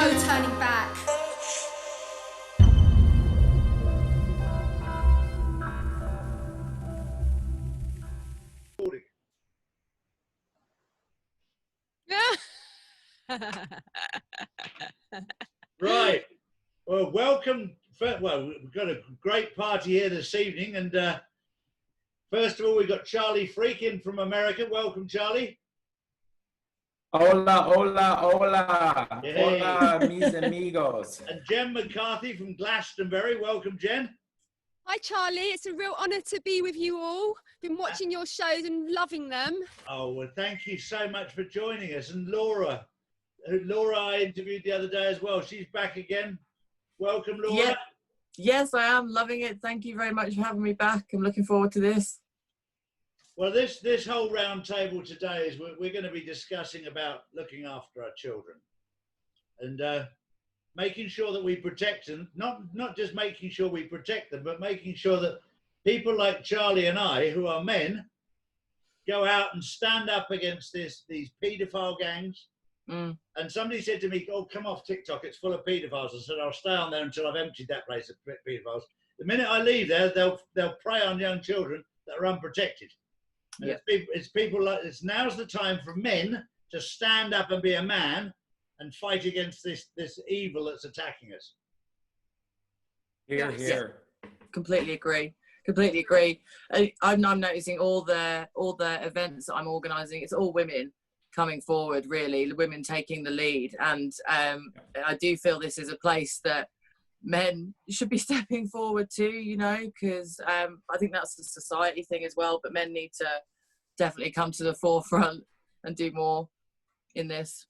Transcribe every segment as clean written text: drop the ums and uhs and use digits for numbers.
no turning back. Right. Well, welcome. Well, we've got a great party here this evening, and first of all, we've got Charlie Freek in from America. Welcome, Charlie. Hola, hola, hola. Hey. Hola, mis amigos. And Jen McCarty from Glastonbury. Welcome, Jen. Hi, Charlie. It's a real honour to be with you all. Been watching your shows and loving them. Oh, well, thank you so much for joining us. And Laura, who I interviewed the other day as well. She's back again. Welcome, Laura. Yep. Yes, I am loving it. Thank you very much for having me back. I'm looking forward to this. Well, this whole round table today is we're going to be discussing about looking after our children and making sure that we protect them, not just making sure we protect them, but making sure that people like Charlie and I, who are men, go out and stand up against these paedophile gangs. And somebody said to me, "Oh, come off TikTok, it's full of paedophiles." I said, "I'll stay on there until I've emptied that place of paedophiles." The minute I leave there, they'll prey on young children that are unprotected. And it's people like this. Now's the time for men to stand up and be a man and fight against this evil that's attacking us. Here, here. Yeah. Completely agree. Completely agree. I'm noticing all the events that I'm organising. It's all women coming forward, really, women taking the lead, and I do feel this is a place that men should be stepping forward to, you know, because I think that's a society thing as well, but men need to definitely come to the forefront and do more in this.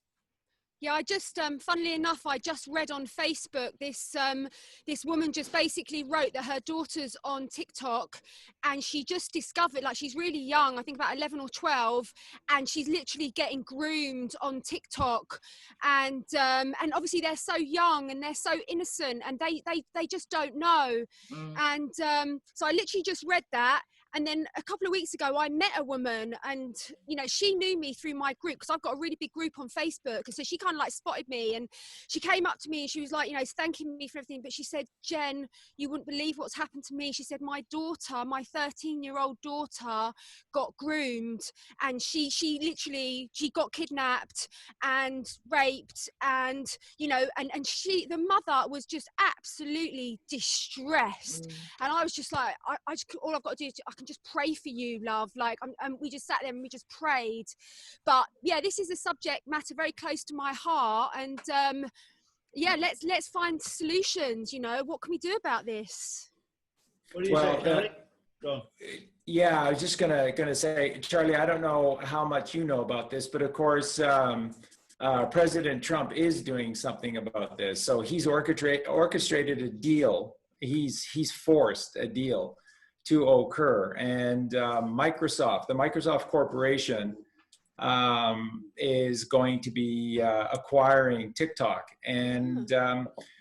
Yeah, I just, funnily enough, I just read on Facebook, this woman just basically wrote that her daughter's on TikTok and she just discovered, like, she's really young, I think about 11 or 12, and she's literally getting groomed on TikTok. And obviously they're so young and they're so innocent and they just don't know. And so I literally just read that. And then a couple of weeks ago, I met a woman and, you know, she knew me through my group because I've got a really big group on Facebook. And so she kind of like spotted me and she came up to me and she was like, you know, thanking me for everything. But she said, "Jen, you wouldn't believe what's happened to me." She said, "My daughter, my 13-year-old daughter got groomed and she literally got kidnapped and raped and, you know, and the mother was just absolutely distressed." And I was just like, I just, all I've got to do is I can just pray for you, love. Like, we just sat there and we just prayed. But yeah, this is a subject matter very close to my heart, and yeah, let's find solutions. You know, what can we do about this? What do you say, Charlie? Go on. Yeah, I was just gonna say, Charlie, I don't know how much you know about this, but of course, President Trump is doing something about this. So he's orchestrated a deal. He's forced a deal to occur, and the Microsoft Corporation is going to be acquiring TikTok, and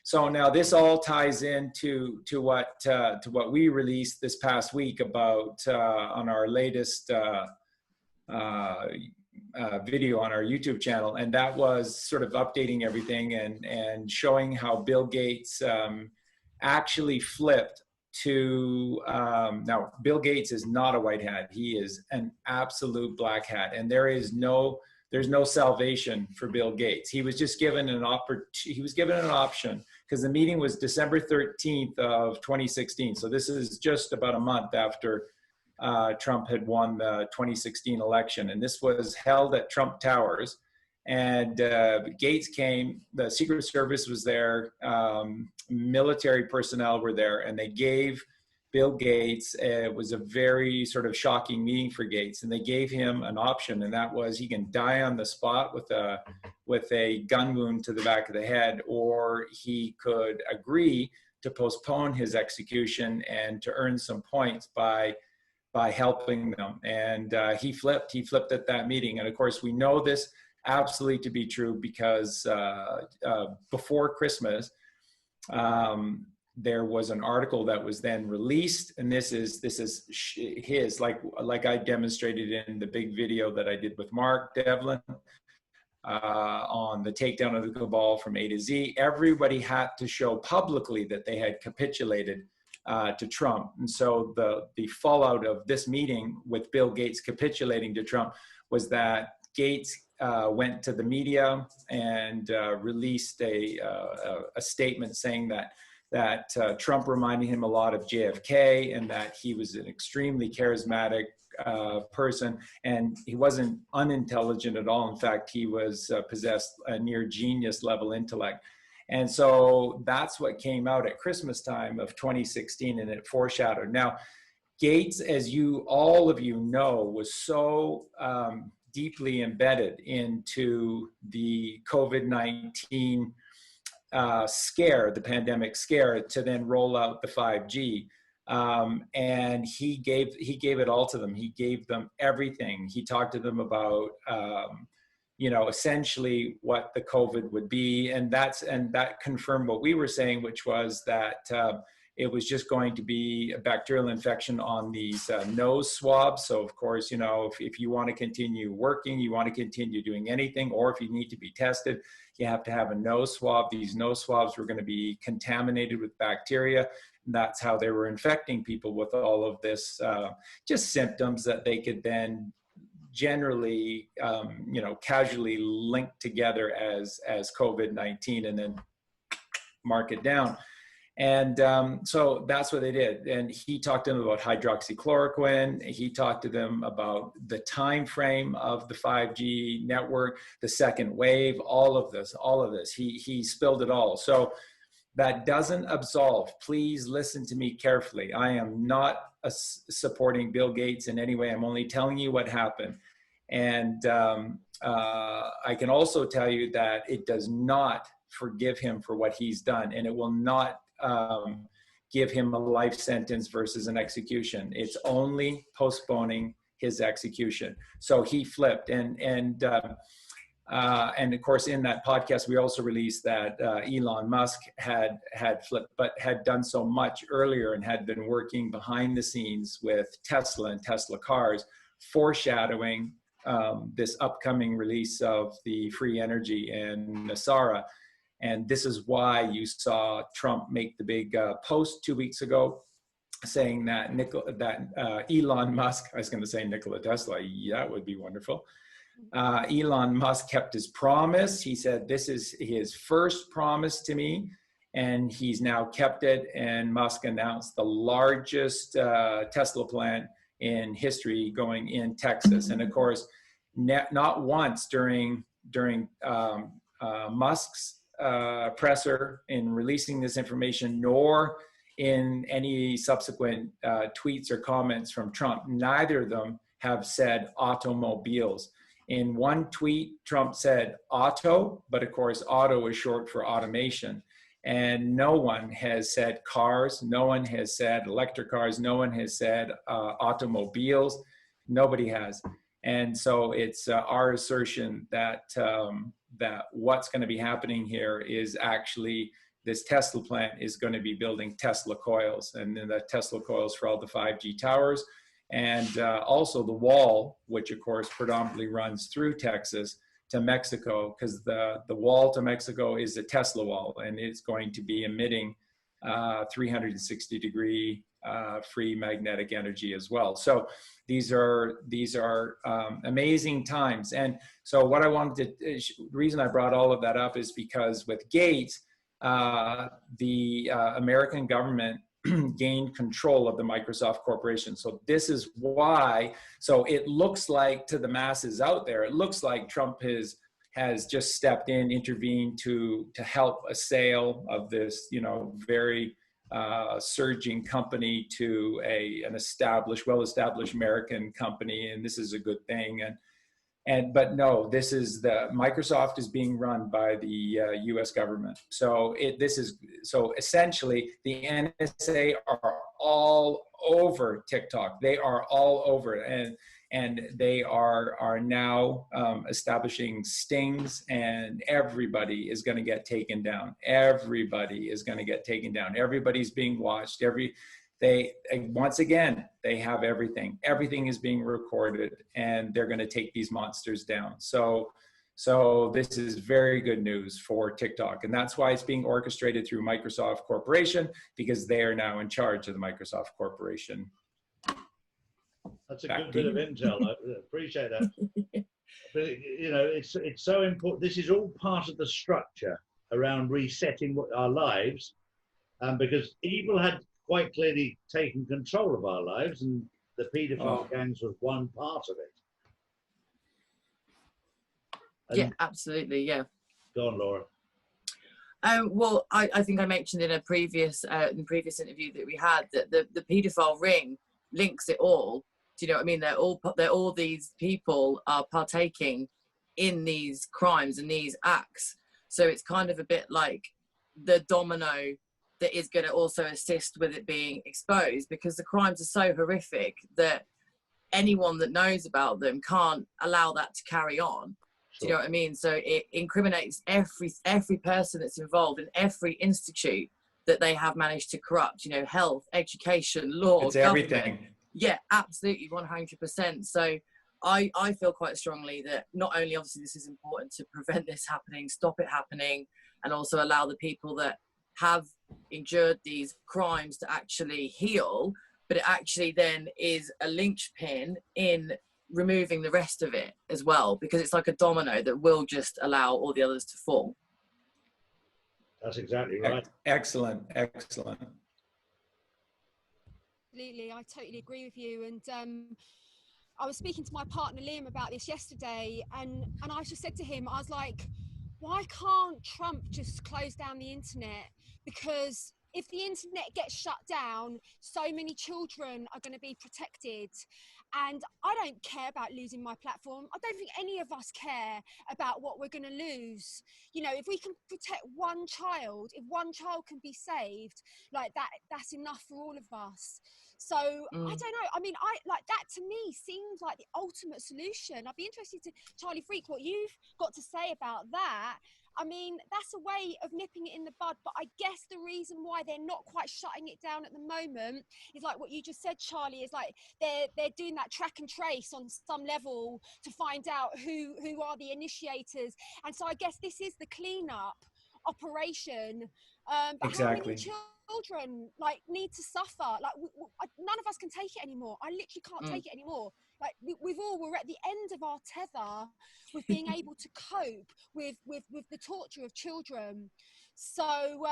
so now this all ties into what we released this past week about on our latest video on our YouTube channel, and that was sort of updating everything and showing how Bill Gates actually flipped to now Bill Gates is not a white hat. He is an absolute black hat, and there's no salvation for Bill Gates. He was just given an option because the meeting was December 13th of 2016. So this is just about a month after Trump had won the 2016 election, and this was held at Trump Towers. And Gates came, the Secret Service was there, military personnel were there, and they gave Bill Gates, it was a very sort of shocking meeting for Gates, and they gave him an option, and that was he can die on the spot with a gun wound to the back of the head, or he could agree to postpone his execution and to earn some points by helping them. And he flipped at that meeting. And of course, we know this absolutely to be true because before Christmas, there was an article that was then released, and this is his, like I demonstrated in the big video that I did with Mark Devlin. on the takedown of the cabal from A to Z. Everybody had to show publicly that they had capitulated to Trump. And so the fallout of this meeting with Bill Gates capitulating to Trump was that Gates went to the media and released a statement saying that Trump reminded him a lot of JFK, and that he was an extremely charismatic person, and he wasn't unintelligent at all. In fact, he was possessed a near genius level intellect. And so that's what came out at Christmas time of 2016, and it foreshadowed. Now, Gates, as all of you know, was so deeply embedded into the COVID-19 scare, the pandemic scare, to then roll out the 5G. And he gave it all to them. He gave them everything. He talked to them about, essentially what the COVID would be. And that confirmed what we were saying, which was that it was just going to be a bacterial infection on these nose swabs. So of course, if you want to continue working, you want to continue doing anything, or if you need to be tested, you have to have a nose swab. These nose swabs were going to be contaminated with bacteria. And that's how they were infecting people with all of this, just symptoms that they could then generally, casually link together as COVID-19 and then mark it down. And so that's what they did. And he talked to them about hydroxychloroquine. He talked to them about the time frame of the 5G network, the second wave, all of this. He spilled it all. So that doesn't absolve. Please listen to me carefully. I am not supporting Bill Gates in any way. I'm only telling you what happened. And I can also tell you that it does not forgive him for what he's done, and it will not give him a life sentence versus an execution. It's only postponing his execution. So he flipped, and of course in that podcast we also released that Elon Musk had flipped, but had done so much earlier and had been working behind the scenes with Tesla and Tesla cars, foreshadowing this upcoming release of the free energy and NESARA. And this is why you saw Trump make the big post 2 weeks ago saying that Elon Musk, I was going to say Nikola Tesla, yeah, that would be wonderful. Elon Musk kept his promise. He said, this is his first promise to me, and he's now kept it. And Musk announced the largest Tesla plant in history going in Texas. And of course, not once during Musk's presser in releasing this information, nor in any subsequent tweets or comments from Trump, neither of them have said automobiles. In one tweet, Trump said auto, but of course, auto is short for automation. And no one has said cars, no one has said electric cars, no one has said automobiles, nobody has. And so it's our assertion that that what's going to be happening here is actually this Tesla plant is going to be building Tesla coils, and then the Tesla coils for all the 5G towers, and also the wall, which of course predominantly runs through Texas to Mexico, because the wall to Mexico is a Tesla wall, and it's going to be emitting 360-degree free magnetic energy as well. So these are amazing times. And so what I wanted to, the reason I brought all of that up is because with Gates, the American government gained control of the Microsoft Corporation. So this is why, so it looks like to the masses out there, it looks like Trump has just stepped in, intervened to help a sale of this, very surging company to an established, well-established American company, and this is a good thing. But no, Microsoft is being run by the U.S. government. So essentially the NSA are all over TikTok. They are all over it, and they are now establishing stings, and everybody is going to get taken down. Everybody is going to get taken down. Everybody's being watched. Once again, they have everything. Everything is being recorded, and they're going to take these monsters down. So So this is very good news for TikTok. And that's why it's being orchestrated through Microsoft Corporation, because they are now in charge of the Microsoft Corporation. That's a good bit of intel. I appreciate that. But, you know, it's so important. This is all part of the structure around resetting our lives, because evil had quite clearly taken control of our lives, and the paedophile gangs was one part of it. And Yeah, absolutely. Yeah. go on, Laura. Well, I think I mentioned in a previous interview that we had that the paedophile ring links it all. Do you know what I mean? They're all these people are partaking in these crimes and these acts. So it's kind of a bit like the domino that is going to also assist with it being exposed, because the crimes are so horrific that anyone that knows about them can't allow that to carry on. Do you know what I mean? So it incriminates every person that's involved in every institute that they have managed to corrupt, you know, health, education, law, It's government. everything. Yeah, absolutely, 100%. So I feel quite strongly that not only obviously this is important to prevent this happening, stop it happening, and also allow the people that have endured these crimes to actually heal, but it actually then is a linchpin in removing the rest of it as well, because it's like a domino that will just allow all the others to fall. That's exactly right. Excellent, excellent. Absolutely, I totally agree with you. And I was speaking to my partner Liam about this yesterday, and I just said to him, I was like, why can't Trump just close down the internet? Because if the internet gets shut down, so many children are going to be protected. And I don't care about losing my platform. I don't think any of us care about what we're going to lose. You know, if we can protect one child, if one child can be saved, like that's enough for all of us. So I don't know. I mean, like that to me seems like the ultimate solution. I'd be interested to, Charlie Freek, what you've got to say about that. I mean, that's a way of nipping it in the bud, but I guess the reason why they're not quite shutting it down at the moment is like what you just said, Charlie, is like they're doing that track and trace on some level to find out who are the initiators. And so I guess this is the cleanup operation. But Exactly. how many children like need to suffer? Like none of us can take it anymore. I literally can't take it anymore. Like we're at the end of our tether with being able to cope with the torture of children. So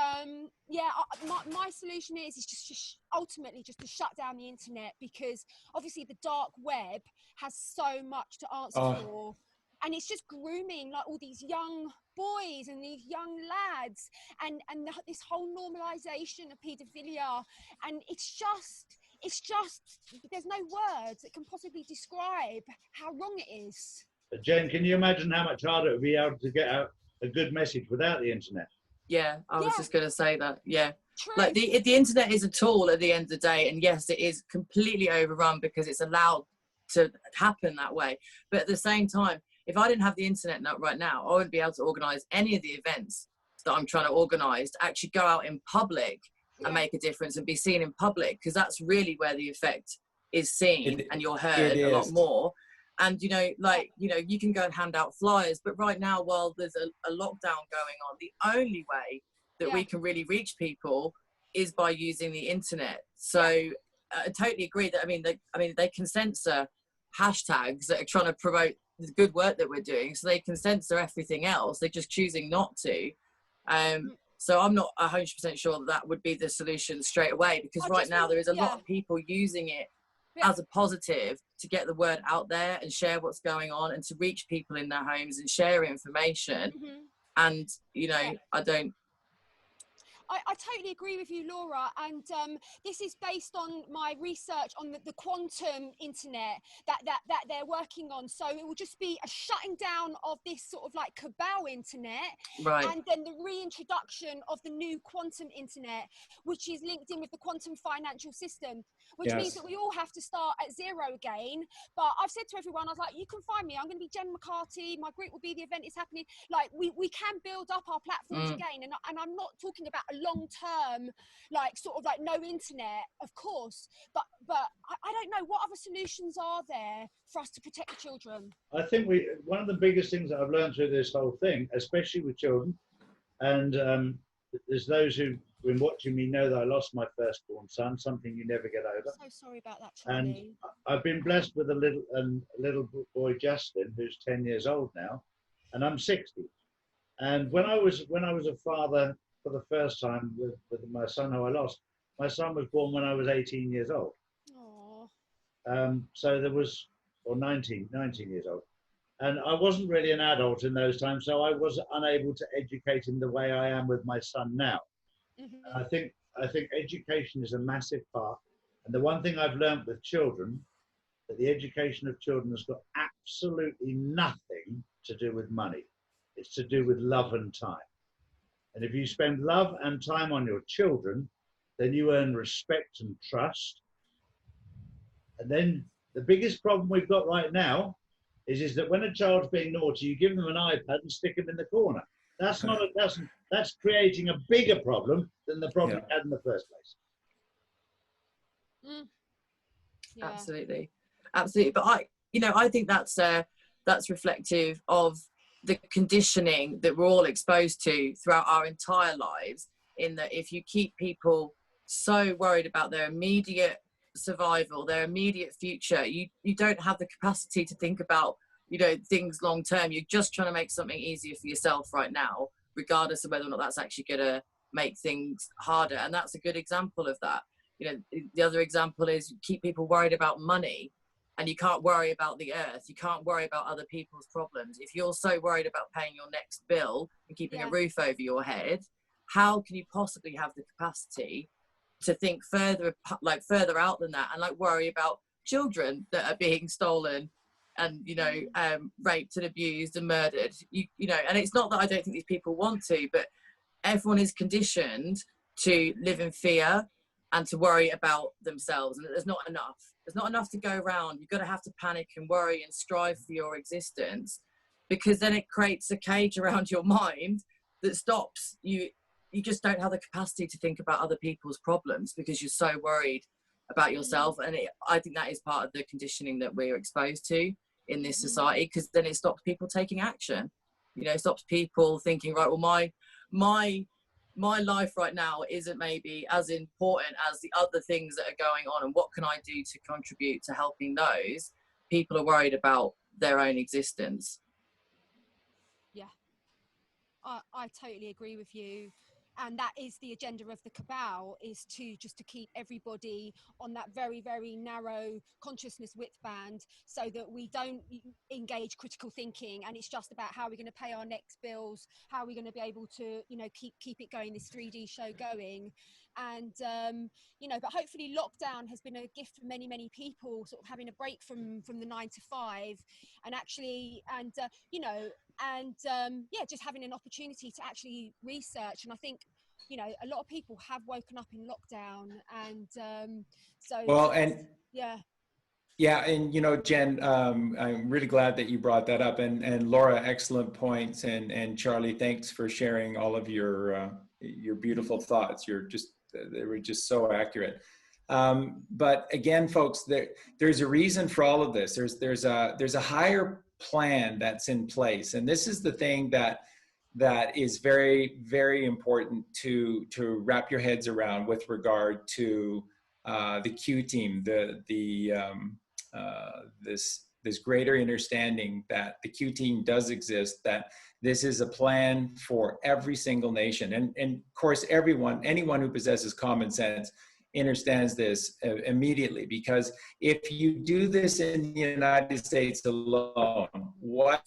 yeah, my solution is just ultimately just to shut down the internet, because obviously the dark web has so much to answer for. And it's just grooming like all these young boys and these young lads, and this whole normalization of paedophilia. And it's just there's no words that can possibly describe how wrong it is. Jen, can you imagine how much harder it would be able to get out a good message without the internet? Yeah, I was just going to say that. Yeah. True. Like the internet is a tool at the end of the day, and yes, it is completely overrun because it's allowed to happen that way. But at the same time, if I didn't have the internet right now, I wouldn't be able to organise any of the events that I'm trying to organise, to actually go out in public and make a difference and be seen in public, because that's really where the effect is seen and you're heard a lot more. And, you know, like, you know, you can go and hand out flyers, but right now, while there's a lockdown going on, the only way that we can really reach people is by using the internet. So I totally agree that, I mean, they can censor hashtags that are trying to promote the good work that we're doing, so they can censor everything else. They're just choosing not to. So I'm not 100% sure that would be the solution straight away, because right now there is a lot of people using it as a positive to get the word out there and share what's going on and to reach people in their homes and share information. And, you know, I totally agree with you, Laura, and this is based on my research on the quantum internet that they're working on. So it will just be a shutting down of this sort of like cabal internet, and then the reintroduction of the new quantum internet, which is linked in with the quantum financial system, which means that we all have to start at zero again. But I've said to everyone, I was like, you can find me. I'm going to be Jen McCarty. My group will be The Event Is Happening. Like we can build up our platforms again, and I'm not talking about a long term, like sort of like no internet, of course, but I don't know, what other solutions are there for us to protect the children? I think one of the biggest things that I've learned through this whole thing, especially with children, and there's those who've been watching me know that I lost my firstborn son, something you never get over. So sorry about that, And Charlie. I've been blessed with a little boy, Justin, who's 10 years old now, and I'm 60. And when I was a father for the first time with my son who I lost, my son was born when I was 18 years old. Aww. So there was, or 19 years old. And I wasn't really an adult in those times, so I was unable to educate him the way I am with my son now. Mm-hmm. I think education is a massive part. And the one thing I've learned with children, that the education of children has got absolutely nothing to do with money. It's to do with love and time. And if you spend love and time on your children, then you earn respect and trust. And then the biggest problem we've got right now is that when a child's being naughty, you give them an iPad and stick them in the corner. That's that's creating a bigger problem than the problem you had in the first place. Yeah. Absolutely. But I think that's reflective of the conditioning that we're all exposed to throughout our entire lives, in that if you keep people so worried about their immediate survival, their immediate future, you don't have the capacity to think about things long term. You're just trying to make something easier for yourself right now, regardless of whether or not that's actually going to make things harder. And that's a good example of that. The other example is keep people worried about money, and you can't worry about the earth. You can't worry about other people's problems. If you're so worried about paying your next bill and keeping a roof over your head, how can you possibly have the capacity to think further out than that, and worry about children that are being stolen and raped and abused and murdered? And it's not that I don't think these people want to, but everyone is conditioned to live in fear and to worry about themselves, and there's not enough to go around. You've got to have to panic and worry and strive for your existence, because then it creates a cage around your mind that stops you. You just don't have the capacity to think about other people's problems because you're so worried about yourself. And I think that is part of the conditioning that we're exposed to in this society, because then it stops people taking action. It stops people thinking, right, well, my life right now isn't maybe as important as the other things that are going on, and what can I do to contribute to helping those? People are worried about their own existence. Yeah, I totally agree with you. And that is the agenda of the cabal, is to keep everybody on that very, very narrow consciousness width band, so that we don't engage critical thinking, and it's just about how we're going to pay our next bills, how we're going to be able to keep it going, this 3D show going. And but hopefully lockdown has been a gift for many, many people, sort of having a break from the 9 to 5, and actually just having an opportunity to actually research. And I think a lot of people have woken up in lockdown, and Jen, I'm really glad that you brought that up, and Laura, excellent points, and Charlie, thanks for sharing all of your beautiful thoughts. They were just so accurate. But again, folks, there's a reason for all of this. There's a higher plan that's in place, and this is the thing that is very, very important to wrap your heads around with regard to the Q team, this greater understanding that the Q team does exist, that this is a plan for every single nation. And of course, anyone who possesses common sense understands this immediately, because if you do this in the United States alone, what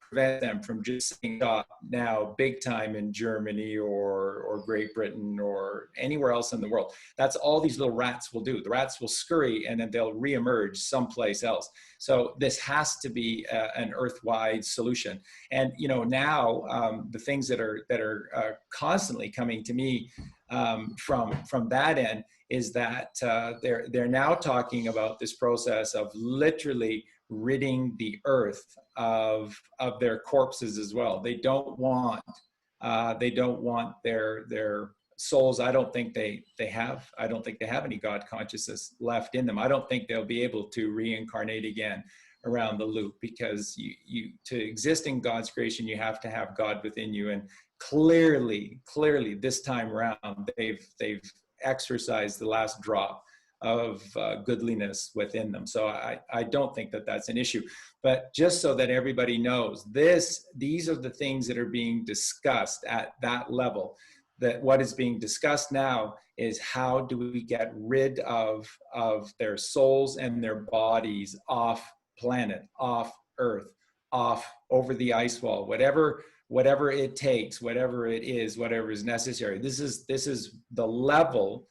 prevents them from just saying stop now big time in Germany or Great Britain or anywhere else in the world? That's all these little rats will do. The rats will scurry and then they'll reemerge someplace else. So this has to be an earth-wide solution. And now the things that are constantly coming to me from that end is that they're now talking about this process of literally ridding the earth of their corpses as well. They don't want their souls, I don't think they have any God consciousness left in them. I don't think they'll be able to reincarnate again around the loop, because you to exist in God's creation, you have to have God within you. And clearly this time around, they've exercised the last drop of goodliness within them. So I don't think that that's an issue. But just so that everybody knows, these are the things that are being discussed at that level. That what is being discussed now is how do we get rid of their souls and their bodies off planet, off Earth, off over the ice wall, whatever it takes, whatever it is, whatever is necessary. This is the level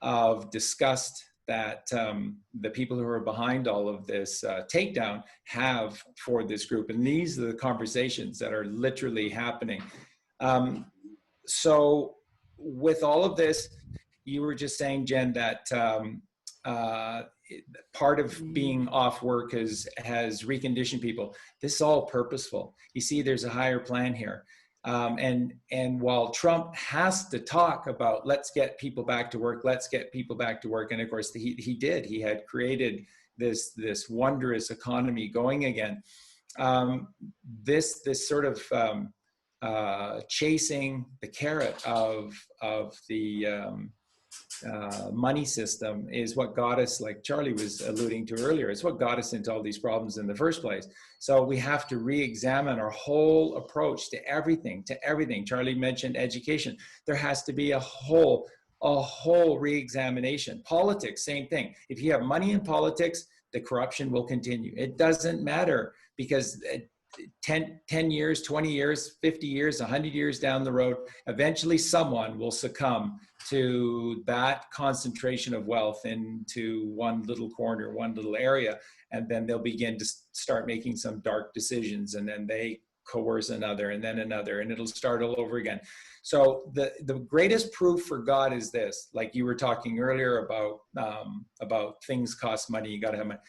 of disgust that the people who are behind all of this takedown have for this group. And these are the conversations that are literally happening. So with all of this, you were just saying, Jen, that part of being off work has reconditioned people. This is all purposeful. You see, there's a higher plan here. And while Trump has to talk about, let's get people back to work, and of course he did. He had created this wondrous economy going again. This sort of chasing the carrot of the money system is what got us, like Charlie was alluding to earlier, it's what got us into all these problems in the first place. So we have to re-examine our whole approach to everything. Charlie mentioned education. There has to be a whole re-examination. Politics, same thing. If you have money in politics, the corruption will continue. It doesn't matter, because 10 years, 20 years, 50 years, 100 years down the road, eventually someone will succumb to that concentration of wealth into one little corner, one little area, and then they'll begin to start making some dark decisions, and then they coerce another, and then another, and it'll start all over again. So the greatest proof for God is this, like you were talking earlier about things cost money, you got to have money.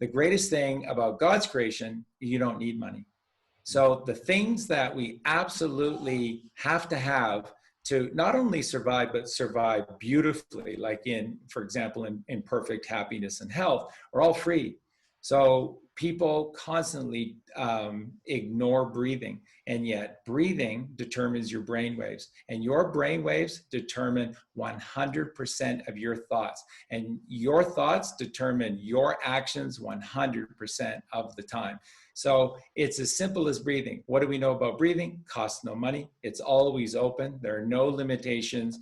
The greatest thing about God's creation, you don't need money. So the things that we absolutely have to have to not only survive, but survive beautifully, like for example, in perfect happiness and health, are all free. So people constantly ignore breathing, and yet breathing determines your brain waves, and your brain waves determine 100% of your thoughts, and your thoughts determine your actions 100% of the time. So it's as simple as breathing. What do we know about breathing? Costs no money. It's always open. There are no limitations.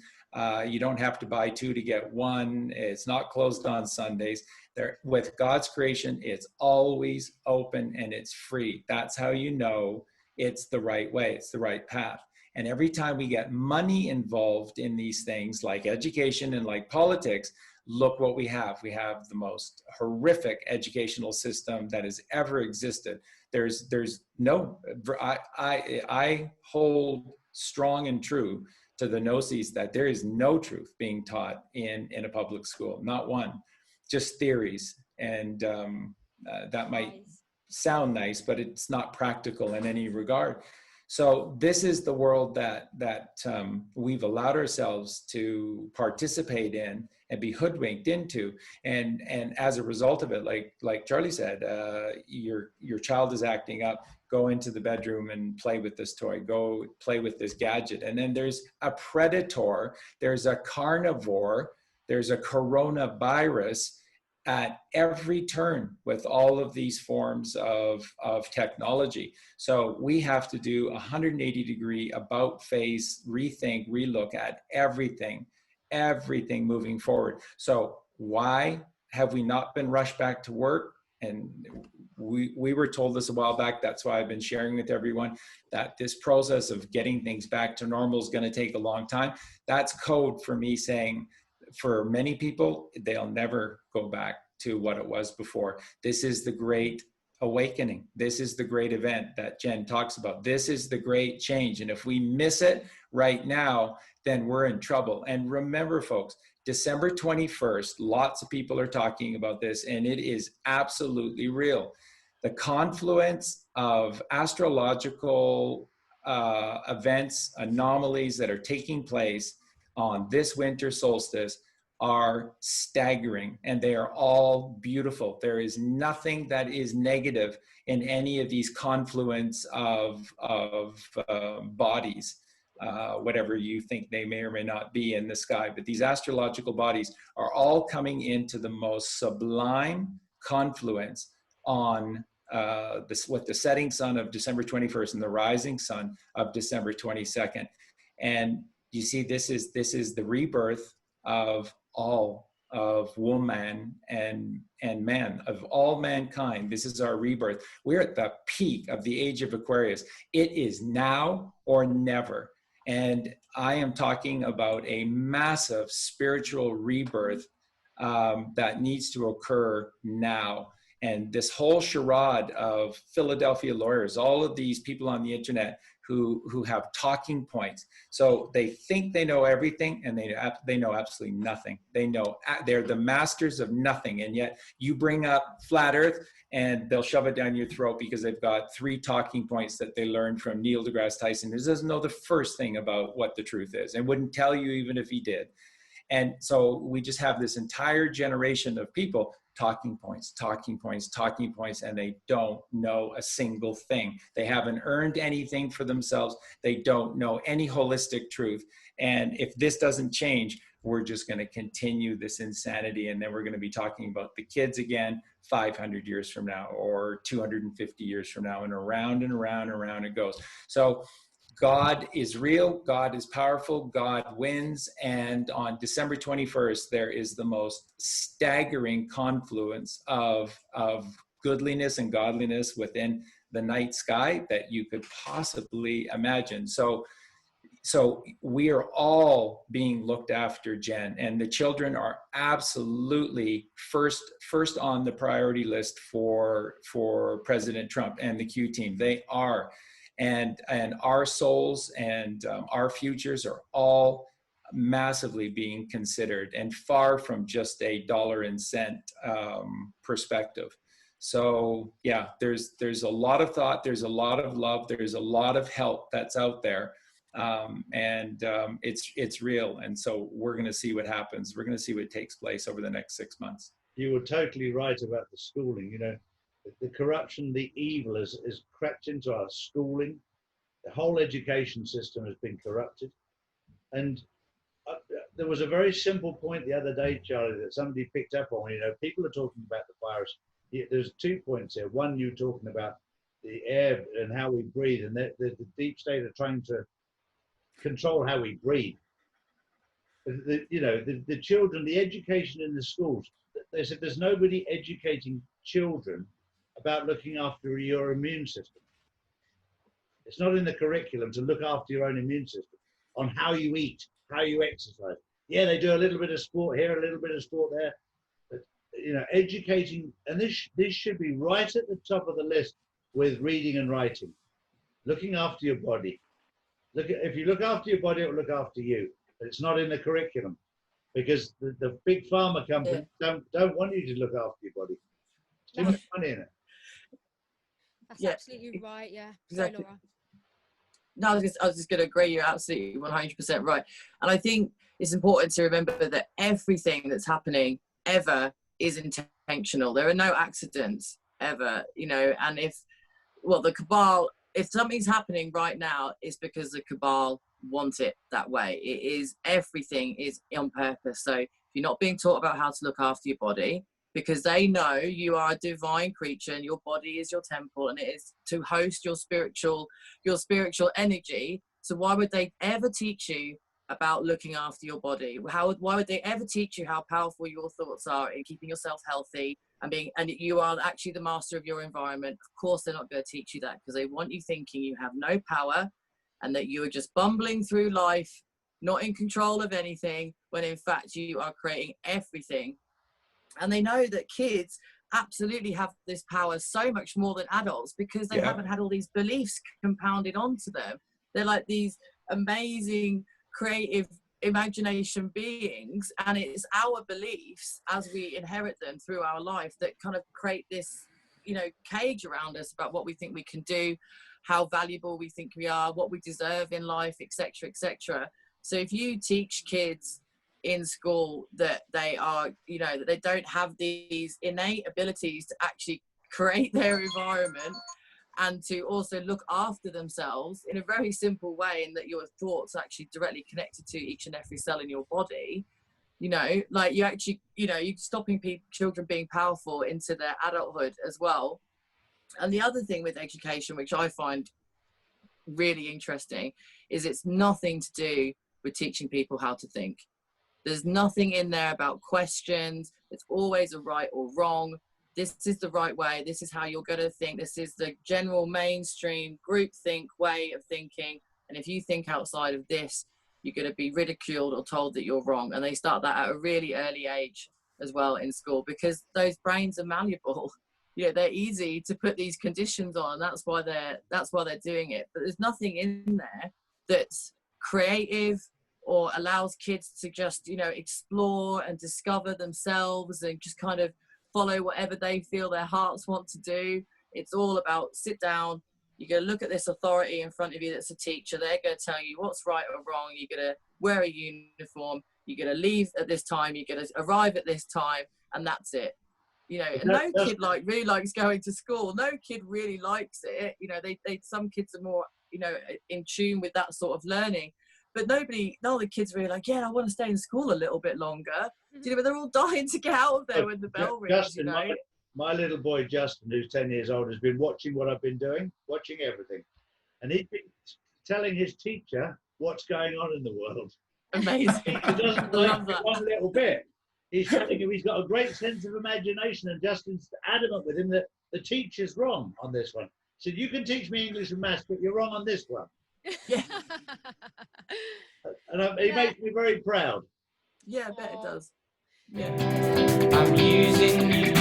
You don't have to buy 2 to get 1. It's not closed on Sundays. With God's creation, it's always open and it's free. That's how you know it's the right way. It's the right path. And every time we get money involved in these things, like education and like politics, look what we have. We have the most horrific educational system that has ever existed. There's no, I hold strong and true to the gnosis that there is no truth being taught in a public school, not one, just theories. And that might sound nice, but it's not practical in any regard. So this is the world that we've allowed ourselves to participate in and be hoodwinked into, and as a result of it, like Charlie said, your child is acting up. Go into the bedroom and play with this toy. Go play with this gadget. And then there's a predator. There's a carnivore. There's a coronavirus at every turn with all of these forms of technology. So we have to do a 180-degree about face, rethink, relook at everything moving forward. So why have we not been rushed back to work? And we were told this a while back. That's why I've been sharing with everyone that this process of getting things back to normal is going to take a long time. That's code for me saying, for many people, they'll never go back to what it was before. This is the great awakening. This is the great event that Jen talks about. This is the great change. And if we miss it right now, then we're in trouble. And remember, folks, December 21st, lots of people are talking about this, and it is absolutely real. The confluence of astrological events, anomalies that are taking place on this winter solstice are staggering, and they are all beautiful. There is nothing that is negative in any of these confluence of bodies, whatever you think they may or may not be in the sky. But these astrological bodies are all coming into the most sublime confluence on with the setting sun of December 21st and the rising sun of December 22nd. And you see, this is the rebirth of all of woman and man, of all mankind. This is our rebirth. We're at the peak of the age of Aquarius. It is now or never. And I am talking about a massive spiritual rebirth that needs to occur now. And this whole charade of Philadelphia lawyers, all of these people on the internet who have talking points. So they think they know everything, and they know absolutely nothing. They're the masters of nothing. And yet you bring up flat earth and they'll shove it down your throat because they've got 3 talking points that they learned from Neil deGrasse Tyson, who doesn't know the first thing about what the truth is and wouldn't tell you even if he did. And so we just have this entire generation of people talking points, and they don't know a single thing. They haven't earned anything for themselves. They don't know any holistic truth. And if this doesn't change, we're just going to continue this insanity. And then we're going to be talking about the kids again 500 years from now or 250 years from now, and around and around and around it goes. So God is real, God is powerful, God wins, and on December 21st, there is the most staggering confluence of goodliness and godliness within the night sky that you could possibly imagine. So we are all being looked after, Jen, and the children are absolutely first on the priority list for President Trump and the Q team. They are. And our souls and our futures are all massively being considered, and far from just a dollar and cent perspective. So yeah, there's a lot of thought, there's a lot of love, there's a lot of help that's out there, and it's real. And so we're going to see what happens. We're going to see what takes place over the next 6 months. You were totally right about the schooling. You know, the corruption, the evil has crept into our schooling. The whole education system has been corrupted. And there was a very simple point the other day, Charlie, that somebody picked up on. You know, people are talking about the virus. There's 2 points here. One, you're talking about the air and how we breathe, and the deep state are trying to control how we breathe. The children, the education in the schools, they said there's nobody educating children about looking after your immune system. It's not in the curriculum to look after your own immune system, on how you eat, how you exercise. Yeah, they do a little bit of sport here, a little bit of sport there, but you know, educating, and this should be right at the top of the list with reading and writing. Looking after your body. If you look after your body, it will look after you. But it's not in the curriculum because the big pharma companies don't want you to look after your body. There's too much money in it. That's absolutely right. Yeah, exactly. Laura. No, I was just going to agree. You're absolutely 100% right. And I think it's important to remember that everything that's happening ever is intentional. There are no accidents ever, you know. And the cabal, if something's happening right now, it's because the cabal want it that way. Everything is on purpose. So if you're not being taught about how to look after your body, because they know you are a divine creature and your body is your temple and it is to host your spiritual energy. So why would they ever teach you about looking after your body? Why would they ever teach you how powerful your thoughts are in keeping yourself healthy and you are actually the master of your environment? Of course they're not going to teach you that, because they want you thinking you have no power and that you are just bumbling through life, not in control of anything, when in fact you are creating everything. And they know that kids absolutely have this power so much more than adults, because they haven't had all these beliefs compounded onto them. They're like these amazing, creative imagination beings, and it's our beliefs as we inherit them through our life that kind of create this, you know, cage around us about what we think we can do, how valuable we think we are, what we deserve in life, etc., etc. So if you teach kids in school that they are, you know, that they don't have these innate abilities to actually create their environment and to also look after themselves in a very simple way, and that your thoughts are actually directly connected to each and every cell in your body, you know, like you actually, you know, you're stopping children being powerful into their adulthood as well. And the other thing with education, which I find really interesting, is it's nothing to do with teaching people how to think. There's nothing in there about questions. It's always a right or wrong. This is the right way. This is how you're going to think. This is the general mainstream group think way of thinking. And if you think outside of this, you're going to be ridiculed or told that you're wrong. And they start that at a really early age as well in school, because those brains are malleable. You know, they're easy to put these conditions on. That's why they're doing it. But there's nothing in there that's creative or allows kids to just, you know, explore and discover themselves and just kind of follow whatever they feel their hearts want to do. It's all about sit down, you're going to look at this authority in front of you that's a teacher. They're going to tell you what's right or wrong. You're going to wear a uniform. You're going to leave at this time. You're going to arrive at this time, and that's it. You know, no kid really likes going to school. No kid really likes it. You know, they some kids are more, you know, in tune with that sort of learning. But none of the kids really like, yeah, I want to stay in school a little bit longer. You know, but they're all dying to get out of there when the bell rings. Justin, you know? My little boy Justin, who's 10 years old, has been watching what I've been doing, watching everything. And he's been telling his teacher what's going on in the world. Amazing. He doesn't like it one little bit. He's telling him he's got a great sense of imagination, and Justin's adamant with him that the teacher's wrong on this one. So you can teach me English and maths, but you're wrong on this one. Yeah. And he makes me very proud. Yeah, I bet it does. Yeah. I'm using you,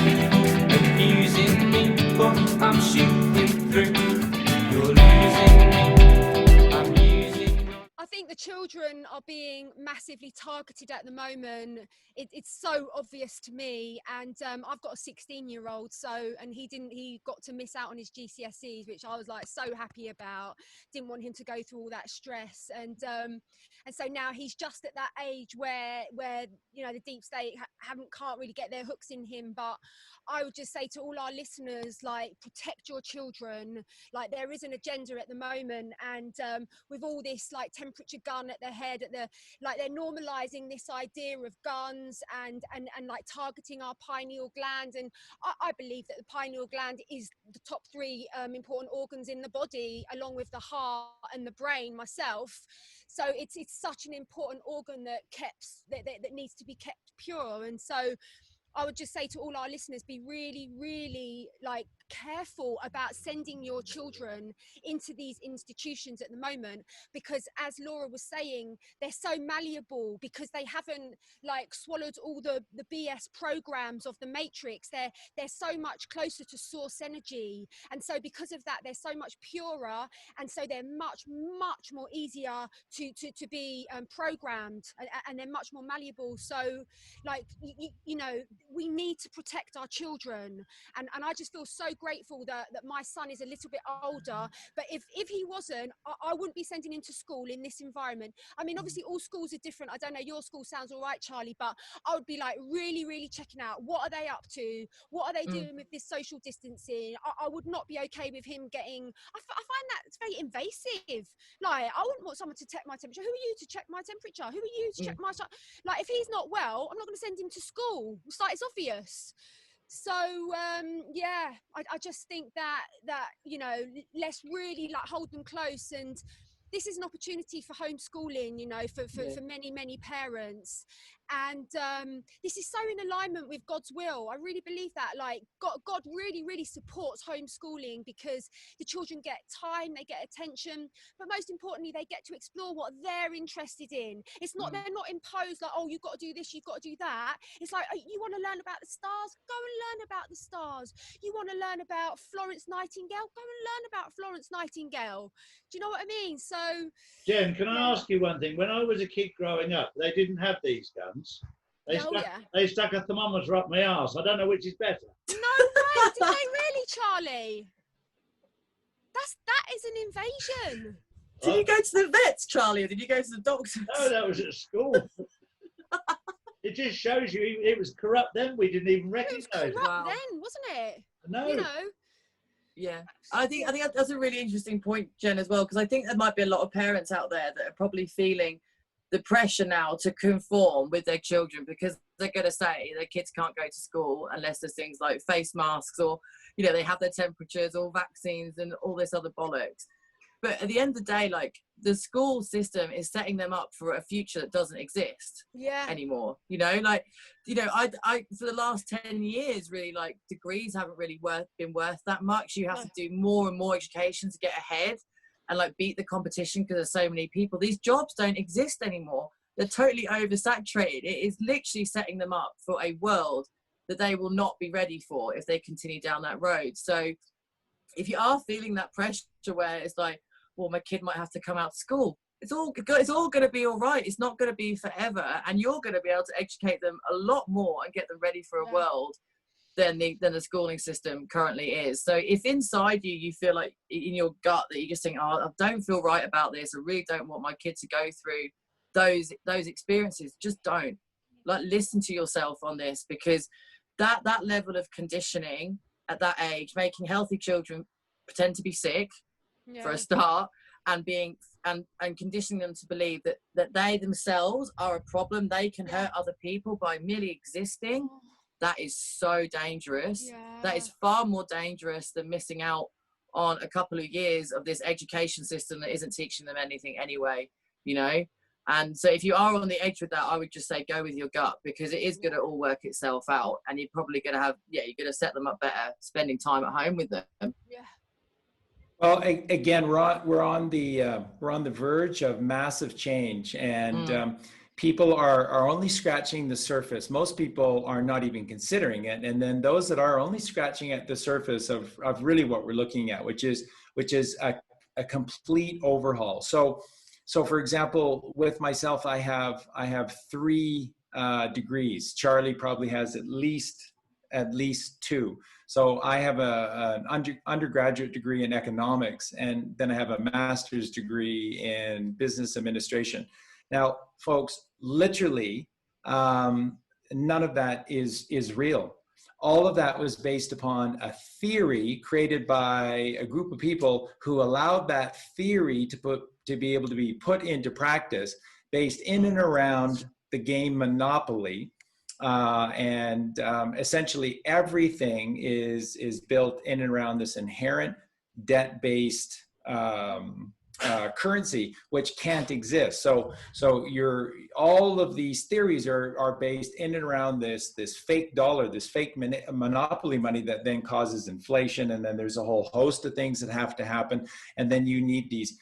abusing me, but I'm shooting through. You're losing me, I'm using. I think the children are being massively targeted at the moment. It's so obvious to me, and I've got a 16-year-old, and he got to miss out on his GCSEs, which I was like so happy about. Didn't want him to go through all that stress, and so now he's just at that age where you know the deep state can't really get their hooks in him. But I would just say to all our listeners, like, protect your children. Like, there is an agenda at the moment, and with all this like temperature gun at their head, they're normalizing this idea of guns and like targeting our pineal gland. And I believe that the pineal gland is the top 3 important organs in the body, along with the heart and the brain myself. So it's such an important organ that needs to be kept pure. And so I would just say to all our listeners, be really, really like careful about sending your children into these institutions at the moment, because as Laura was saying, they're so malleable because they haven't like swallowed all the BS programs of the matrix. They're so much closer to source energy, and so because of that they're so much purer, and so they're much more easier to be programmed, and they're much more malleable. So like you know, we need to protect our children, and I just feel so grateful that my son is a little bit older. But if he wasn't, I wouldn't be sending him to school in this environment. I mean, obviously all schools are different. I don't know, your school sounds all right, Charlie, but I would be like really checking out what are they up to, what are they doing with this social distancing. I would not be okay with him getting, I find that it's very invasive. Like, I wouldn't want someone to check my temperature. Who are you to check my temperature? Who are you to check my like, if he's not well, I'm not going to send him to school. It's like, it's obvious. So yeah, I just think that you know, let's really like hold them close. And this is an opportunity for homeschooling, you know, for many parents. And this is so in alignment with God's will. I really believe that, like, God really supports homeschooling, because the children get time, they get attention, but most importantly, they get to explore what they're interested in. It's not, they're not imposed like, oh, you've got to do this, you've got to do that. It's like, oh, you want to learn about the stars? Go and learn about the stars. You want to learn about Florence Nightingale? Go and learn about Florence Nightingale. Do you know what I mean? So, Jen, can I ask you one thing? When I was a kid growing up, they didn't have these guns. They stuck a thermometer up my arse. I don't know which is better. No way! Did they really, Charlie? That is an invasion. Did you go to the vets, Charlie, or did you go to the doctors? No, that was at school. It just shows you it was corrupt then. We didn't even It recognise was it. corrupt Wow. then, wasn't it? No. You know. Yeah, I think that's a really interesting point, Jen, as well, because I think there might be a lot of parents out there that are probably feeling the pressure now to conform with their children, because they're going to say their kids can't go to school unless there's things like face masks, or, you know, they have their temperatures or vaccines and all this other bollocks. But at the end of the day, like, the school system is setting them up for a future that doesn't exist anymore. You know, like, you know, I for the last 10 years, really, like, degrees haven't really been worth that much. You have to do more and more education to get ahead and, like, beat the competition because there's so many people. These jobs don't exist anymore. They're totally oversaturated. It is literally setting them up for a world that they will not be ready for if they continue down that road. So if you are feeling that pressure where it's like, well, my kid might have to come out of school, it's all going to be all right. It's not going to be forever, and you're going to be able to educate them a lot more and get them ready for a world than the schooling system currently is. So if inside you feel like in your gut that you just think, oh, I don't feel right about this, I really don't want my kid to go through those experiences, just don't. Like, listen to yourself on this, because that level of conditioning at that age, making healthy children pretend to be sick for a start, and conditioning them to believe that they themselves are a problem, they can hurt other people by merely existing, that is so dangerous. That is far more dangerous than missing out on a couple of years of this education system that isn't teaching them anything anyway, you know. And so if you are on the edge with that, I would just say go with your gut, because it is going to all work itself out, and you're probably going to have, you're going to set them up better spending time at home with them. Well, again, we're on the verge of massive change, and people are only scratching the surface. Most people are not even considering it, and then those that are only scratching at the surface of really what we're looking at, which is a complete overhaul. So for example, with myself, I have 3 degrees. Charlie probably has at least 2. So I have an undergraduate degree in economics, and then I have a master's degree in business administration. Now, folks, literally, none of that is real. All of that was based upon a theory created by a group of people who allowed that theory to be able to be put into practice based in and around the game Monopoly. Essentially everything is built in and around this inherent debt-based currency, which can't exist. So all of these theories are based in and around this fake dollar, this fake monopoly money that then causes inflation, and then there's a whole host of things that have to happen, and then you need these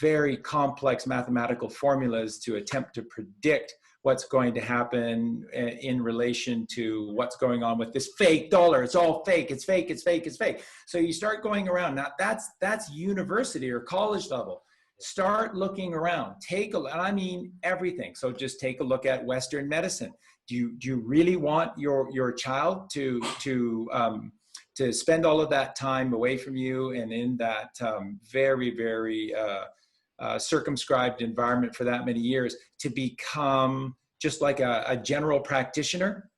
very complex mathematical formulas to attempt to predict what's going to happen in relation to what's going on with this fake dollar. It's all fake, it's fake, it's fake, it's fake. So you start going around. Now that's university or college level. Start looking around, take a look, and I mean everything. So just take a look at Western medicine. Do you really want your child to spend all of that time away from you and in that very, very circumscribed environment for that many years, to become just like a general practitioner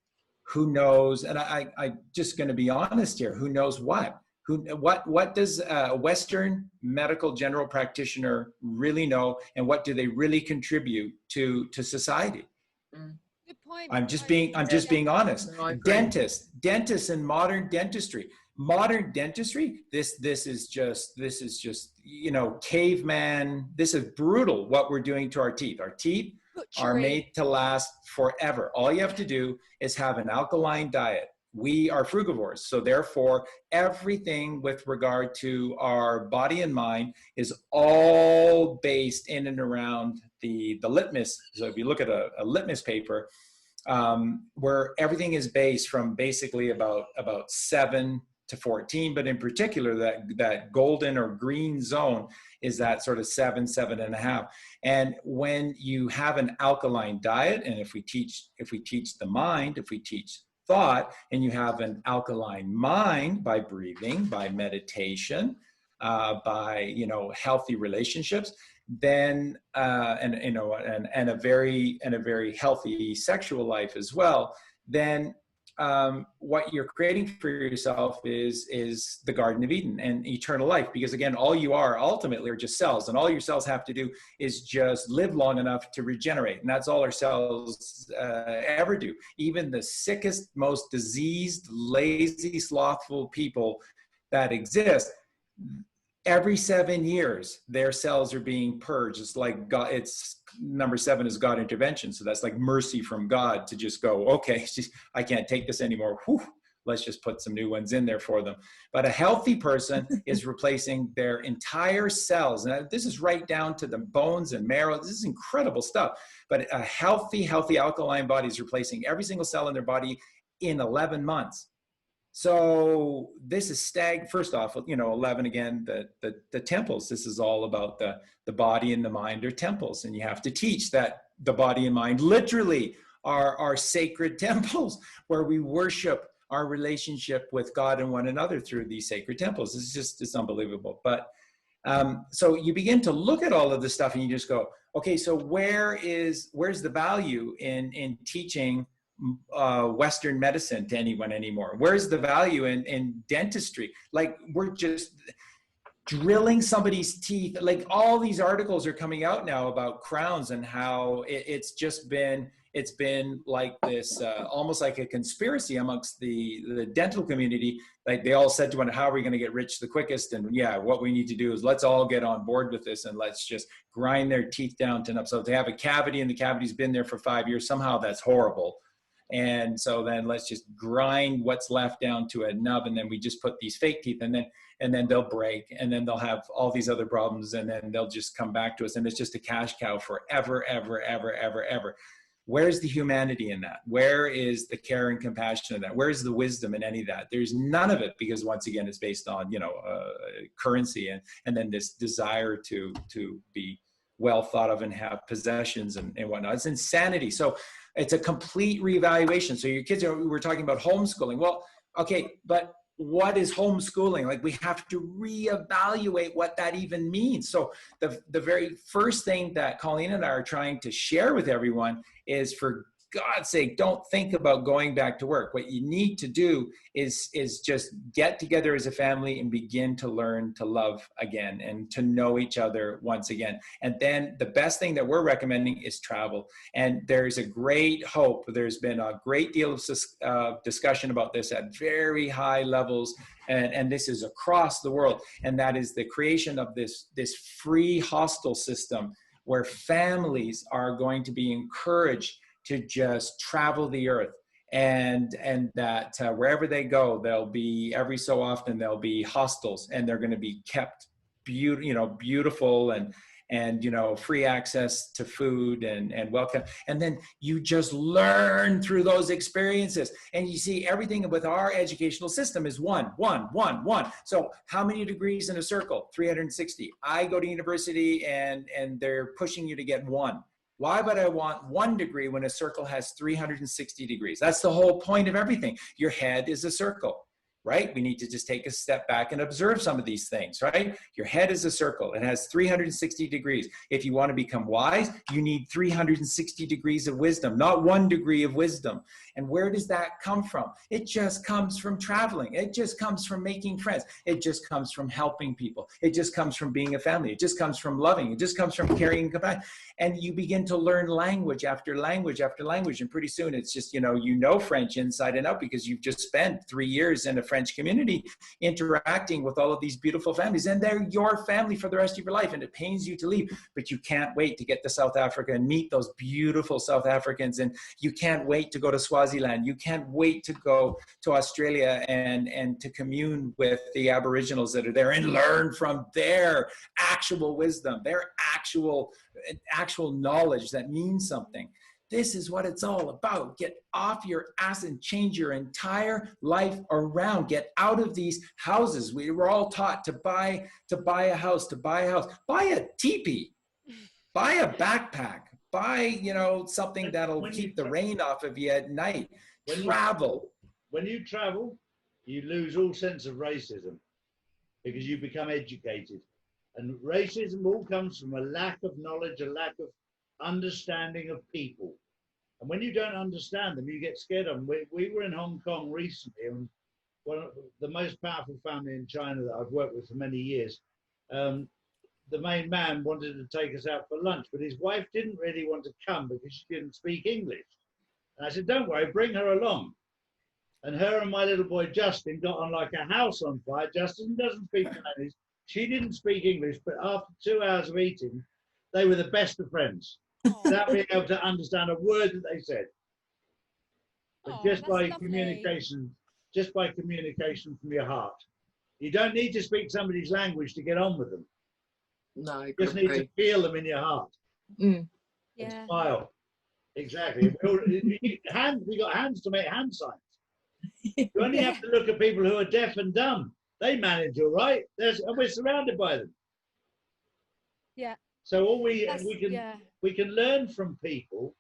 who knows, and I just going to be honest here, who knows what? What does a Western medical general practitioner really know, and what do they really contribute to society? Good point. I'm just being honest. No, Dentists and modern dentistry. Modern dentistry, this is just, you know, caveman. This is brutal what we're doing to our teeth. Our teeth are made to last forever. All you have to do is have an alkaline diet. We are frugivores, so therefore everything with regard to our body and mind is all based in and around the litmus. So if you look at a litmus paper, where everything is based from basically about 7 to 14, but in particular that golden or green zone is that sort of 7.5. And when you have an alkaline diet, and if we teach the mind, if we teach thought, and you have an alkaline mind by breathing, by meditation, by, you know, healthy relationships, then and a very healthy sexual life as well, then what you're creating for yourself is the Garden of Eden and eternal life. Because again, all you are ultimately are just cells, and all your cells have to do is just live long enough to regenerate, and that's all our cells ever do. Even the sickest, most diseased, lazy, slothful people that exist, every 7 years, their cells are being purged. It's like God, it's number 7 is God intervention. So that's like mercy from God to just go, okay, I can't take this anymore. Whew, let's just put some new ones in there for them. But a healthy person is replacing their entire cells. And this is right down to the bones and marrow. This is incredible stuff. But a healthy alkaline body is replacing every single cell in their body in 11 months. So this is first off, you know, 11 again, the temples. This is all about the body and the mind are temples. And you have to teach that the body and mind literally are sacred temples where we worship our relationship with God and one another through these sacred temples. It's unbelievable. But so you begin to look at all of this stuff and you just go, okay, so where's the value in teaching Western medicine to anyone anymore? Where's the value in dentistry? Like, we're just drilling somebody's teeth. Like, all these articles are coming out now about crowns and how it's been like this, almost like a conspiracy amongst the dental community. Like, they all said to one, how are we going to get rich the quickest? And yeah, what we need to do is let's all get on board with this and let's just grind their teeth down to enough. So if they have a cavity and the cavity's been there for 5 years, somehow that's horrible. And so then let's just grind what's left down to a nub, and then we just put these fake teeth, and then they'll break, and then they'll have all these other problems, and then they'll just come back to us, and it's just a cash cow forever, ever. Where's the humanity in that? Where is the care and compassion in that? Where's the wisdom in any of that? There's none of it, because once again, it's based on, you know, currency and then this desire to be well thought of and have possessions and whatnot. It's insanity. So it's a complete reevaluation. So your kids we're talking about homeschooling. Well, okay, but what is homeschooling? Like, we have to reevaluate what that even means. So the very first thing that Colleen and I are trying to share with everyone is, for God's sake, don't think about going back to work. What you need to do is just get together as a family and begin to learn to love again and to know each other once again. And then the best thing that we're recommending is travel. And there's a great hope. There's been a great deal of discussion about this at very high levels. And this is across the world. And that is the creation of this free hostel system where families are going to be encouraged to just travel the earth, and that wherever they go, there'll be, every so often, there'll be hostels, and they're going to be kept beautiful and, you know, free access to food and welcome. And then you just learn through those experiences. And you see, everything with our educational system is one. So how many degrees in a circle? 360. I go to university and they're pushing you to get 1. Why would I want 1 degree when a circle has 360 degrees? That's the whole point of everything. Your head is a circle, right? We need to just take a step back and observe some of these things, right? Your head is a circle. It has 360 degrees. If you want to become wise, you need 360 degrees of wisdom, not 1 degree of wisdom. And where does that come from? It just comes from traveling. It just comes from making friends. It just comes from helping people. It just comes from being a family. It just comes from loving. It just comes from carrying compassion. And you begin to learn language after language after language. And pretty soon it's just, you know French inside and out, because you've just spent 3 years in a French community interacting with all of these beautiful families. And they're your family for the rest of your life. And it pains you to leave, but you can't wait to get to South Africa and meet those beautiful South Africans. And you can't wait to go to Swaziland. You can't wait to go to Australia and to commune with the Aboriginals that are there and learn from their actual wisdom, their actual knowledge that means something. This is what it's all about. Get off your ass and change your entire life around. Get out of these houses. We were all taught to buy a house, buy a teepee, buy a backpack, buy, something that'll keep the rain off of you at night. Travel. When you travel, you lose all sense of racism. because you become educated. And racism all comes from a lack of knowledge, a lack of understanding of people. And when you don't understand them, you get scared of them. We were in Hong Kong recently, and one of the most powerful family in China that I've worked with for many years, the main man wanted to take us out for lunch, but his wife didn't really want to come because she didn't speak English. And I said, don't worry, bring her along. And her and my little boy Justin got on like a house on fire. Justin doesn't speak Chinese. She didn't speak English, but after 2 hours of eating, they were the best of friends without being able to understand a word that they said. But just by communication from your heart. You don't need to speak somebody's language to get on with them. No, I You just need to feel them in your heart. Mm. And smile. Exactly. We got hands to make hand signs. You only have to look at people who are deaf and dumb. They manage all right. We're surrounded by them. Yeah. So we can learn from people.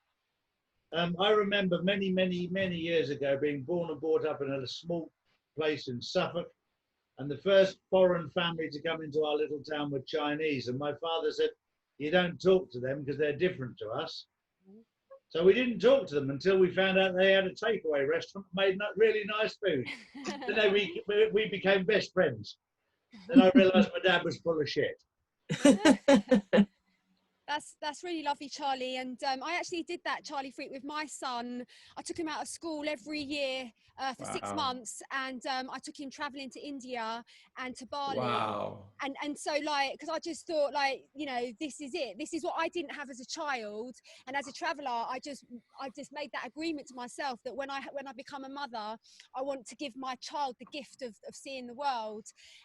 I remember many years ago being born and brought up in a small place in Suffolk, and the first foreign family to come into our little town were Chinese. And my father said, "You don't talk to them because they're different to us." So we didn't talk to them until we found out they had a takeaway restaurant, made really nice food. Then we became best friends. Then I realised my dad was full of shit. That's really lovely, Charlie. And I actually did that, Charlie Freek, with my son. I took him out of school every year for 6 months, and I took him traveling to India and to Bali. Wow. And so, like, because I just thought, like, you know, this is it. This is what I didn't have as a child. And as a traveler, I just made that agreement to myself that when I become a mother, I want to give my child the gift of seeing the world.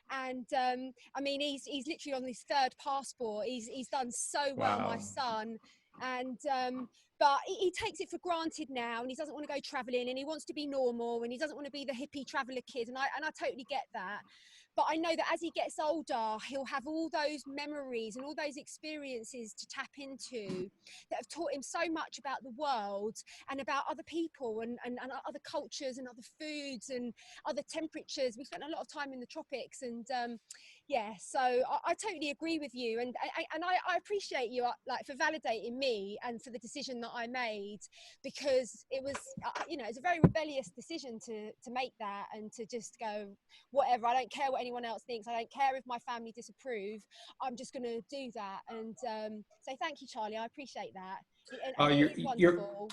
And I mean, he's literally on his 3rd passport. He's done so well, my son. And but he takes it for granted now, and he doesn't want to go traveling, and he wants to be normal, and he doesn't want to be the hippie traveler kid, and I totally get that. But I know that as he gets older, he'll have all those memories and all those experiences to tap into that have taught him so much about the world and about other people and other cultures and other foods and other temperatures. We spent a lot of time in the tropics, and yeah, so I totally agree with you, and I appreciate you like for validating me and for the decision that I made, because it was you know, it's a very rebellious decision to make that and to just go, whatever, I don't care what anyone else thinks, I don't care if my family disapprove, I'm just going to do that. And so thank you, Charlie, I appreciate that. And it is wonderful.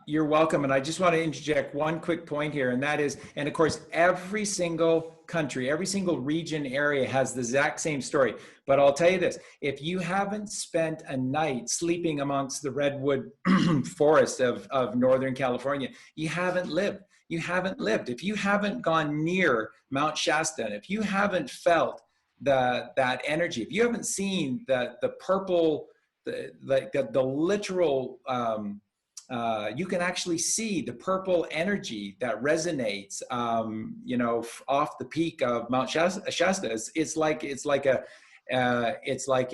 You're welcome. And I just want to interject one quick point here. And that is, and of course, every single country, every single region area has the exact same story. But I'll tell you this, if you haven't spent a night sleeping amongst the redwood forests of Northern California, you haven't lived. You haven't lived. If you haven't gone near Mount Shasta, if you haven't felt that energy, if you haven't seen the purple, the literal, you can actually see the purple energy that resonates, you know, off the peak of Mount Shasta. It's like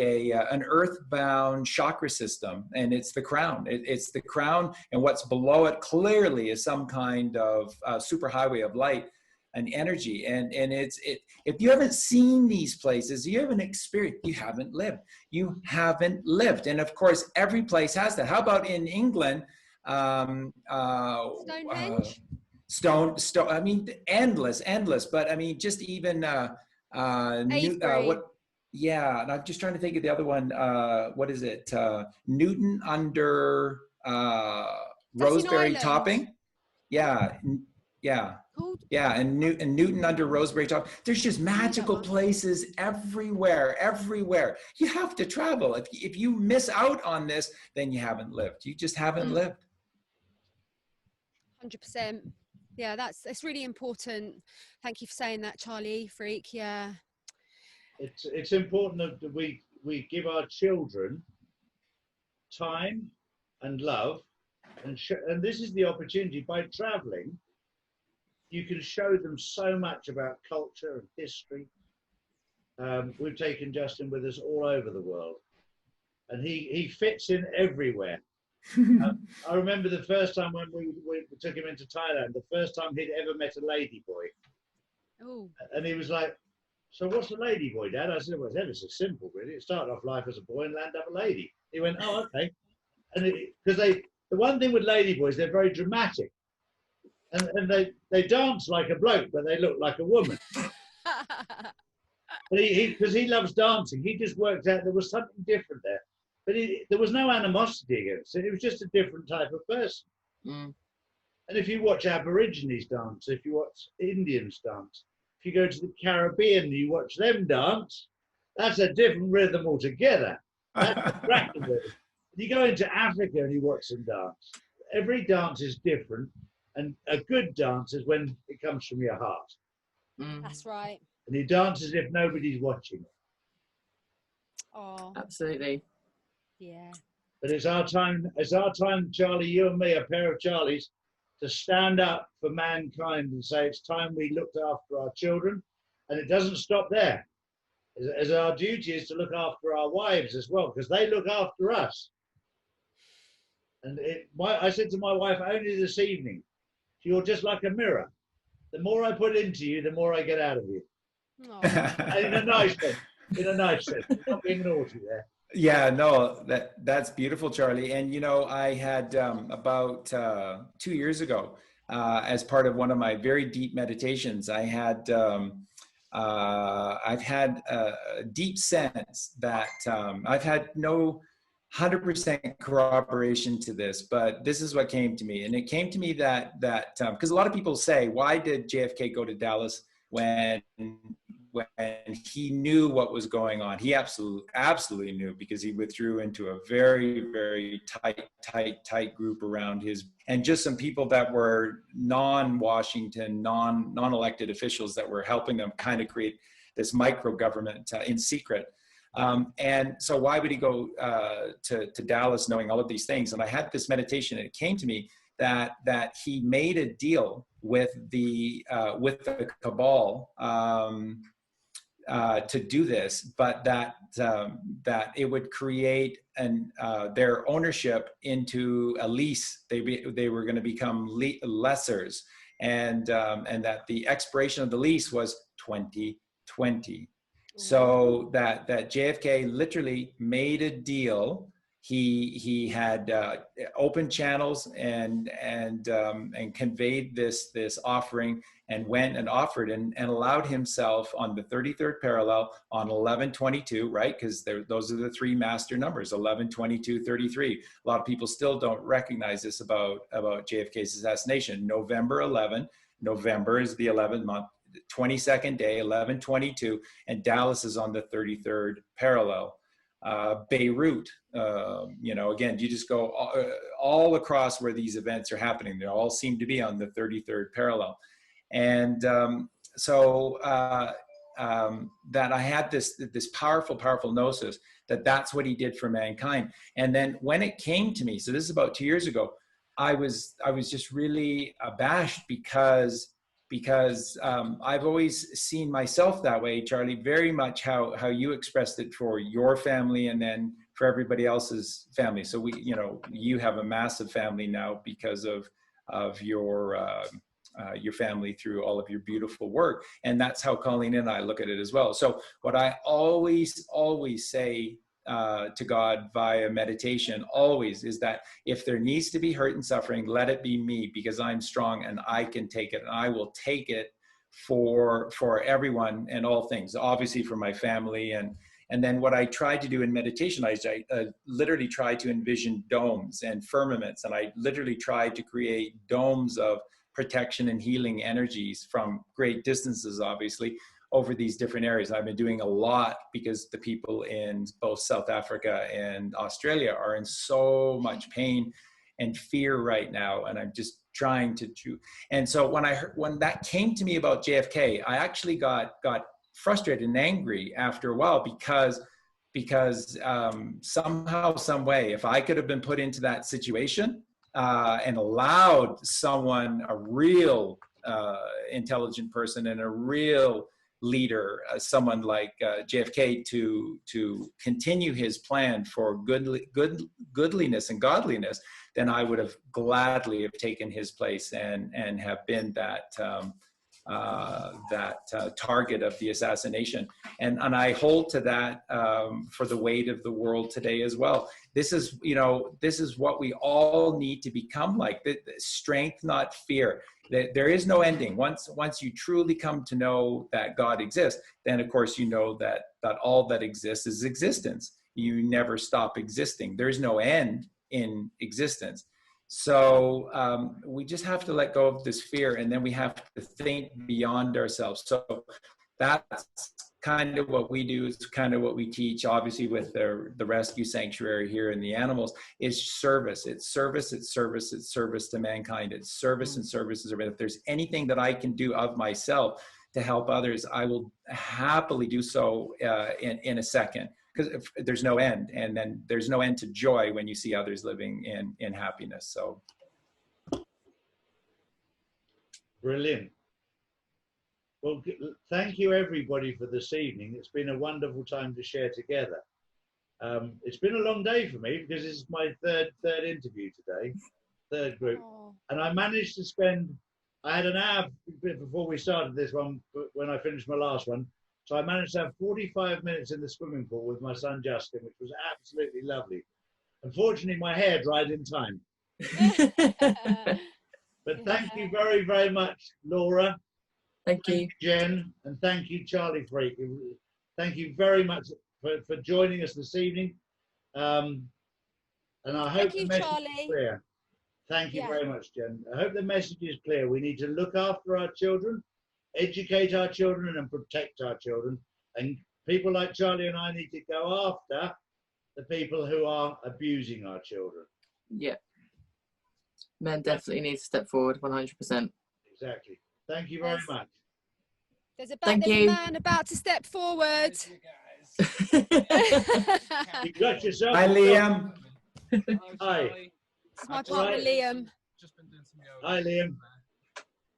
an earthbound chakra system, and it's the crown. It's the crown, and what's below it clearly is some kind of superhighway of light and energy. And if you haven't seen these places, you haven't experienced, you haven't lived. You haven't lived. And of course, every place has that. How about in England? Stonehenge? Stone. I mean, endless. But I mean, just even what? Yeah, and I'm just trying to think of the other one. What is it? Newton under Roseberry topping. Yeah. Yeah, and Newton under Roseberry topping. There's just magical places everywhere. You have to travel. If you miss out on this, then you haven't lived. You just haven't lived. 100%. Yeah, it's really important. Thank you for saying that, Charlie Freek. Yeah. It's important that we give our children time and love, and this is the opportunity. By traveling, you can show them so much about culture and history. We've taken Justin with us all over the world, and he fits in everywhere. I remember the first time when we took him into Thailand, the first time he'd ever met a lady boy. Oh. And he was like, so what's a lady boy, Dad? I said, well, it's ever so simple, really. It started off life as a boy and landed up a lady. He went, oh, okay. And because the one thing with lady boys, they're very dramatic. And they dance like a bloke, but they look like a woman. But because he loves dancing, he just worked out there was something different there. But there was no animosity against it. It was just a different type of person. Mm. And if you watch Aborigines dance, if you watch Indians dance, if you go to the Caribbean and you watch them dance, that's a different rhythm altogether. That's a cracking rhythm. You go into Africa and you watch them dance. Every dance is different. And a good dance is when it comes from your heart. Mm. That's right. And you dance as if nobody's watching it. Oh, Absolutely. yeah. But it's our time, Charlie, you and me, a pair of Charlies, to stand up for mankind and say it's time we looked after our children. And it doesn't stop there. As our duty is to look after our wives as well, because they look after us. And I said to my wife only this evening, you're just like a mirror. The more I put into you, the more I get out of you. Oh. In a nice sense. In a nice sense. Not being naughty there. Yeah, no, that's beautiful, Charlie. And you know, I had about 2 years ago, as part of one of my very deep meditations, I've had a deep sense that I've had no 100% corroboration to this, but this is what came to me. And it came to me that because a lot of people say, why did JFK go to Dallas when he knew what was going on? He absolutely knew, because he withdrew into a very, very tight group around his, and just some people that were non-Washington, non-elected officials that were helping them kind of create this micro government in secret. And so why would he go to Dallas knowing all of these things? And I had this meditation, and it came to me that he made a deal with the cabal to do this, but that it would create their ownership into a lease. They were going to become lessers, and that the expiration of the lease was 2020. So that JFK literally made a deal. He had open channels and conveyed this offering, and went and offered and allowed himself on the 33rd parallel on 11/22, right? Because those are the three master numbers: 11, 22, 33. A lot of people still don't recognize this about JFK's assassination. November 11. November is the 11th month. 22nd day, 11/22, and Dallas is on the 33rd parallel. Beirut, again, you just go all across where these events are happening. They all seem to be on the 33rd parallel. And that I had this powerful gnosis that's what he did for mankind. And then when it came to me, so this is about 2 years ago, I was just really abashed because I've always seen myself that way, Charlie, very much how you expressed it for your family and then for everybody else's family. So you have a massive family now because of your family through all of your beautiful work. And that's how Colleen and I look at it as well. So what I always say to God via meditation always is that if there needs to be hurt and suffering, let it be me, because I'm strong and I can take it, and I will take it for everyone and all things, obviously for my family. And then what I tried to do in meditation, I literally tried to envision domes and firmaments, and I literally tried to create domes of protection and healing energies from great distances, obviously, over these different areas. I've been doing a lot because the people in both South Africa and Australia are in so much pain and fear right now, and I'm just trying to do. And so when that came to me about JFK, I actually got frustrated and angry after a while, because somehow, some way, if I could have been put into that situation and allowed someone, a real intelligent person and a real leader, someone like JFK, to continue his plan for goodliness and godliness, then I would have gladly have taken his place and have been that target of the assassination. And I hold to that for the weight of the world today as well. This is, this is what we all need to become like, the strength, not fear. There is no ending. Once you truly come to know that God exists, then of course you know that all that exists is existence. You never stop existing. There's no end in existence. So we just have to let go of this fear, and then we have to think beyond ourselves. So that's kind of what we do. It's kind of what we teach, obviously, with the rescue sanctuary here in the animals, is service. It's service, it's service, it's service to mankind. It's service and services. If there's anything that I can do of myself to help others, I will happily do so in a second. Because there's no end, and then there's no end to joy when you see others living in happiness. So brilliant. Well, thank you everybody for this evening. It's been a wonderful time to share together. It's been a long day for me because this is my third interview today, third group. And I managed to spend, I had an hour before we started this one, when I finished my last one. So I managed to have 45 minutes in the swimming pool with my son, Justin, which was absolutely lovely. Unfortunately, my hair dried in time. But thank you very, very much, Laura. Thank you, Jen, and thank you, Charlie Freek. Thank you very much for joining us this evening. And I hope the message is clear. Thank you very much, Jen. I hope the message is clear. We need to look after our children, educate our children, and protect our children. And people like Charlie and I need to go after the people who are abusing our children. Yeah. Men definitely need to step forward 100%. Exactly. Thank you very much. There's a man about to step forward. You got yourself. Hi, Liam. Hi. It's my partner, Liam. Just been doing some yoga. Hi, Liam.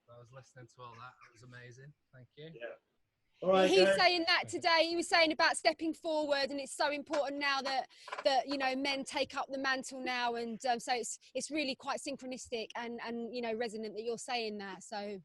I was listening to all that. It was amazing. Thank you. Yeah. All right, He's saying that today. He was saying about stepping forward, and it's so important now that men take up the mantle now, and so it's really quite synchronistic and resonant that you're saying that. So